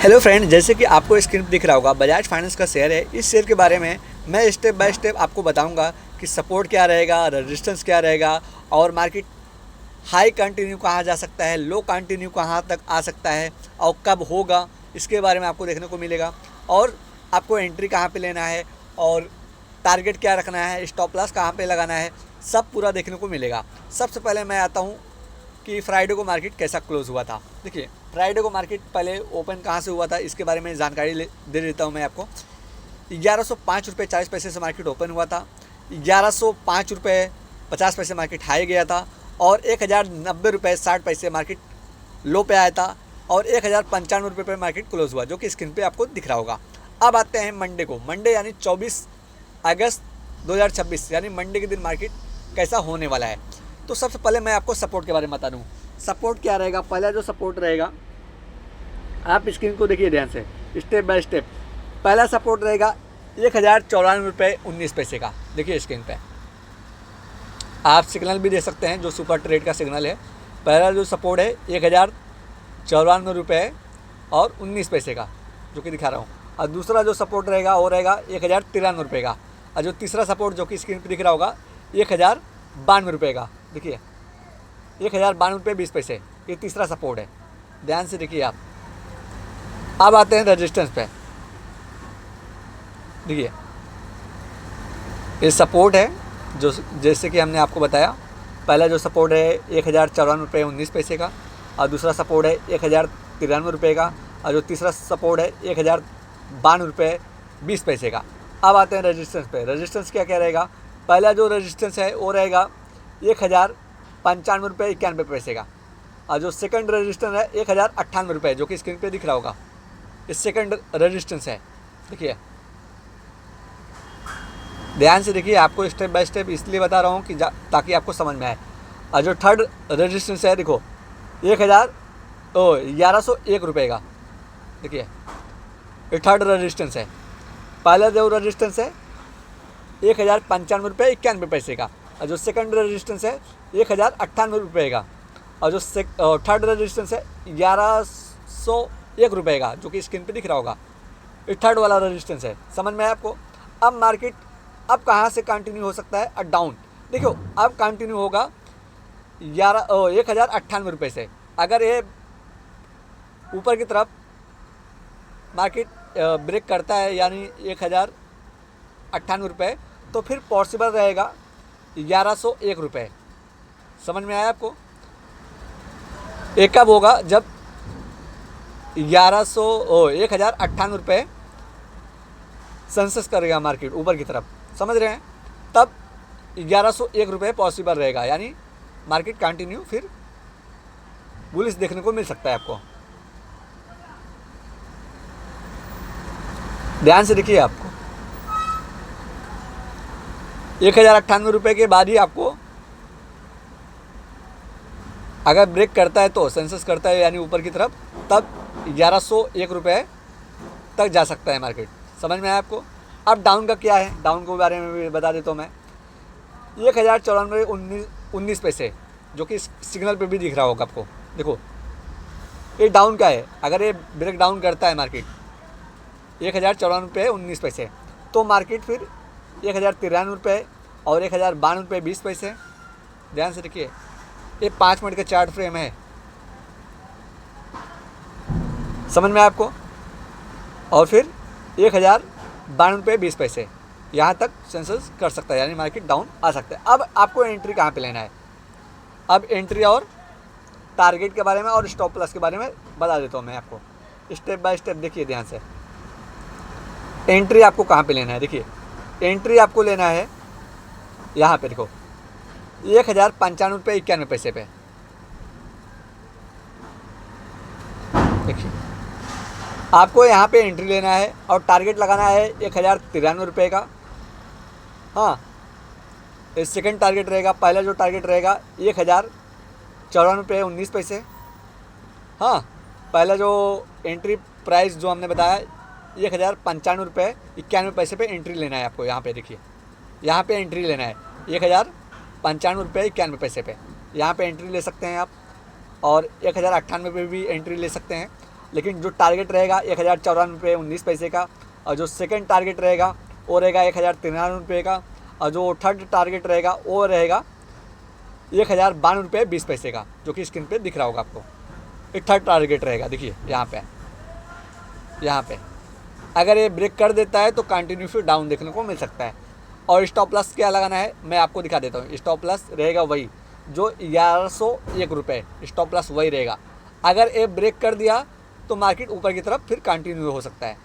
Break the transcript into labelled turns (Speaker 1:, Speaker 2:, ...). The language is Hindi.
Speaker 1: हेलो फ्रेंड, जैसे कि आपको स्क्रीन पर दिख रहा होगा बजाज फाइनेंस का शेयर है। इस शेयर के बारे में मैं स्टेप बाय स्टेप आपको बताऊंगा कि सपोर्ट क्या रहेगा, रेजिस्टेंस क्या रहेगा और मार्केट हाई कंटिन्यू कहाँ जा सकता है, लो कंटिन्यू कहाँ तक आ सकता है और कब होगा, इसके बारे में आपको देखने को मिलेगा। और आपको एंट्री कहाँ पे लेना है और टारगेट क्या रखना है, स्टॉप लॉस कहाँ पे लगाना है, सब पूरा देखने को मिलेगा। सबसे पहले मैं आता हूँ कि फ्राइडे को मार्केट कैसा क्लोज़ हुआ था। देखिए, फ्राइडे को मार्केट पहले ओपन कहाँ से हुआ था इसके बारे में जानकारी दे देता हूँ मैं आपको। 1105 रुपये 40 पैसे से मार्केट ओपन हुआ था। 1105 रुपये 50 पैसे मार्केट हाई गया था और 1090 रुपये 60 पैसे मार्केट लो पे आया था और 1095 रुपये पर मार्केट क्लोज़ हुआ, जो कि स्क्रीन पे आपको दिख रहा होगा। अब आते हैं मंडे को। मंडे यानी 24 अगस्त 2026 यानी मंडे के दिन मार्केट कैसा होने वाला है। तो सबसे पहले मैं आपको सपोर्ट के बारे में बता दूँ। सपोर्ट क्या रहेगा, पहला जो सपोर्ट रहेगा, आप स्क्रीन को देखिए ध्यान से स्टेप बाय स्टेप। पहला सपोर्ट रहेगा 1094 रुपये 19 पैसे का। देखिए स्क्रीन पे आप सिग्नल भी दे सकते हैं, जो सुपर ट्रेड का सिग्नल है। पहला जो सपोर्ट है 1094 रुपये 19 पैसे का, जो कि दिखा रहा हूँ। और दूसरा जो सपोर्ट रहेगा वो रहेगा 1093 रुपये का। और जो तीसरा सपोर्ट जो कि स्क्रीन पर दिख रहा होगा 1092 रुपये का। देखिए 1092 रुपये 20 पैसे, ये तीसरा सपोर्ट है। ध्यान से देखिए आप। अब आते हैं रेजिस्टेंस पे। देखिए ये सपोर्ट है, जो जैसे कि हमने आपको बताया। पहला जो सपोर्ट है 1094 रुपये 19 पैसे का और दूसरा सपोर्ट है 1093 रुपये का और जो तीसरा सपोर्ट है 1092 रुपये 20 पैसे का। अब आते हैं रेजिस्टेंस पे। रेजिस्टेंस क्या क्या रहेगा, पहला जो रेजिस्टेंस है वो रहेगा 1095 रुपये 91 पैसे का और जो सेकंड रेजिस्टेंस है 1098 रुपये, जो कि स्क्रीन पे दिख रहा होगा। इस सेकंड रेजिस्टेंस है। देखिए ध्यान से देखिए, आपको स्टेप बाय स्टेप इसलिए बता रहा हूँ कि ताकि आपको समझ में आए। और जो थर्ड रेजिस्टेंस है देखो 1101 रुपये का। देखिए ये थर्ड रेजिस्टेंस है। पहला जो रेजिस्टेंस है 1095 रुपये 91 पैसे का और जो सेकंड रेजिस्टेंस है 1098 रुपये का और जो थर्ड रेजिस्टेंस है 1101 रुपये का, जो कि स्क्रीन पे दिख रहा होगा। ये थर्ड वाला रेजिस्टेंस है। समझ में आया आपको। अब मार्केट अब कहाँ से कंटिन्यू हो सकता है डाउन। देखो अब कंटिन्यू होगा 1098 रुपये से। अगर ये ऊपर की तरफ मार्केट ब्रेक करता है यानी 1098 रुपये, तो फिर पॉसिबल रहेगा 1101 रुपये। समझ में आया आपको। एक कब होगा, जब 1098 रुपये सेंसेस करेगा मार्केट ऊपर की तरफ, समझ रहे हैं, तब 1101 रुपये पॉसिबल रहेगा, यानी मार्केट कंटिन्यू फिर बुलिश देखने को मिल सकता है आपको। ध्यान से देखिए, आपको 1098 रुपये के बाद ही आपको अगर ब्रेक करता है तो सेंसेस करता है यानी ऊपर की तरफ, तब 1101 रुपये तक जा सकता है मार्केट। समझ में आया आपको। अब डाउन का क्या है, डाउन के बारे में भी बता देता हूँ मैं। 1094 रुपये 19 पैसे, जो कि सिग्नल पे भी दिख रहा होगा आपको। देखो ये डाउन का है। अगर ये ब्रेक डाउन करता है मार्केट 1094 रुपये 19 पैसे, तो मार्केट फिर 1093 रुपये और 1092 रुपये 20 पैसे। ध्यान से देखिए, ये 5 मिनट का चार्ट फ्रेम है। समझ में आपको। और फिर 1092 रुपये 20 पैसे यहाँ तक सेंसेस कर सकता है, यानी मार्केट डाउन आ सकता है। अब आपको एंट्री कहाँ पे लेना है। अब एंट्री और टारगेट के बारे में और स्टॉप लॉस के बारे में बता देता हूँ मैं आपको स्टेप बाय स्टेप। देखिए ध्यान से, एंट्री आपको कहाँ पे लेना है। देखिए एंट्री आपको लेना है यहाँ पे, देखो 1095 रुपये 91 पैसे पे। देखिए आपको यहाँ पे एंट्री लेना है और टारगेट लगाना है 1093 रुपये का। हाँ, ये सेकंड टारगेट रहेगा। पहला जो टारगेट रहेगा 1094 रुपये 19 पैसे। हाँ, पहला जो एंट्री प्राइस जो हमने बताया 1095 रुपये 91 पैसे पे एंट्री लेना है आपको। यहाँ पे देखिए, यहाँ पे एंट्री लेना है 1095 रुपये 91 पैसे पे। यहाँ पे एंट्री ले सकते हैं आप और 1098 पे भी एंट्री ले सकते हैं। लेकिन जो टारगेट रहेगा 1054 रुपये 19 पैसे का, और जो सेकंड टारगेट रहेगा वो रहेगा 1093 रुपये का, और जो थर्ड टारगेट रहेगा वो रहेगा 1092 रुपये 20 पैसे का, जो कि स्क्रीन पे दिख रहा होगा आपको। एक थर्ड टारगेट रहेगा, देखिए यहाँ पे अगर ये ब्रेक कर देता है तो कंटिन्यू फिर डाउन देखने को मिल सकता है। और स्टॉप लॉस क्या लगाना है मैं आपको दिखा देता हूँ। स्टॉप लॉस रहेगा वही जो 1101 रुपये, स्टॉप लॉस वही रहेगा। अगर ये ब्रेक कर दिया तो मार्केट ऊपर की तरफ फिर कंटिन्यू हो सकता है।